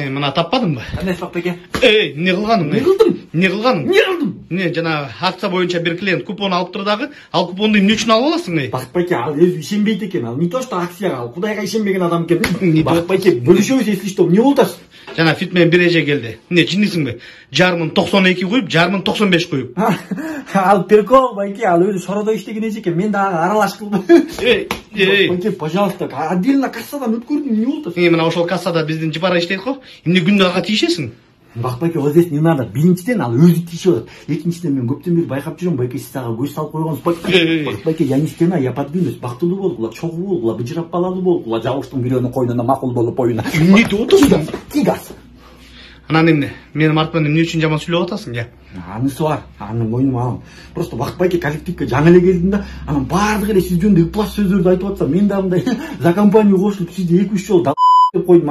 Мына таппадыңбы? Кандай Бакбеке? Не кылганың? Не кылдым? Не кылганың? Не кылдым? Не жана акция боюнча бир клиент купон алып тур дагы, ал купонду эмне үчүн алып аласың? Бакбеке, ал өзү ишенбейт экен. Ал не то что акцияга, ал Кудайга ишенбеген адам экен. Не Бакбеке, бөлүшөбүз, если что, эмне болду атасыз? Жана фит менен бир эже келди. Эмне жиндисиңби? Жарымын 92 коюп, жарымын 95 коюп. Ал прикол, байке, ал өзү шородо иштеген эже экен. Мен дагы аралаш кылдым. Байке, пожалуйста, отдельно кассадан өткөрдүм, эмне болду? Мына ошол кассада биздин жыбара иштейт го. Эмне күндө ага тийишесиң? Бакбеке, вот здесь не надо. Биринчиден ал өзү тийишип атат. Экинчиден мен көптөн бери байкап жүрөм, байке сиз ага көз салып койгонсуз. Байке, я не стена, я подвинусь. Бактылуу болгула, чогуу болгула, быжырап балалуу болгула, жабыштын бирөөнүн койнуна макул болуп оюна. Эмне деп атасың? Кигас. Анан эмне? Менин артыман эмне үчүн жаман сүйлөп атасың, я? Анысы бар. Аны мойнума алам. Просто Бакбеке коллективге жаңы эле келдим да, анан баардыгы эле сиз жөнүндө ыплас сөздөрдү айтып атса, мен да мындай за компанию кошулуп сизди 2-3 жолу деп койдум.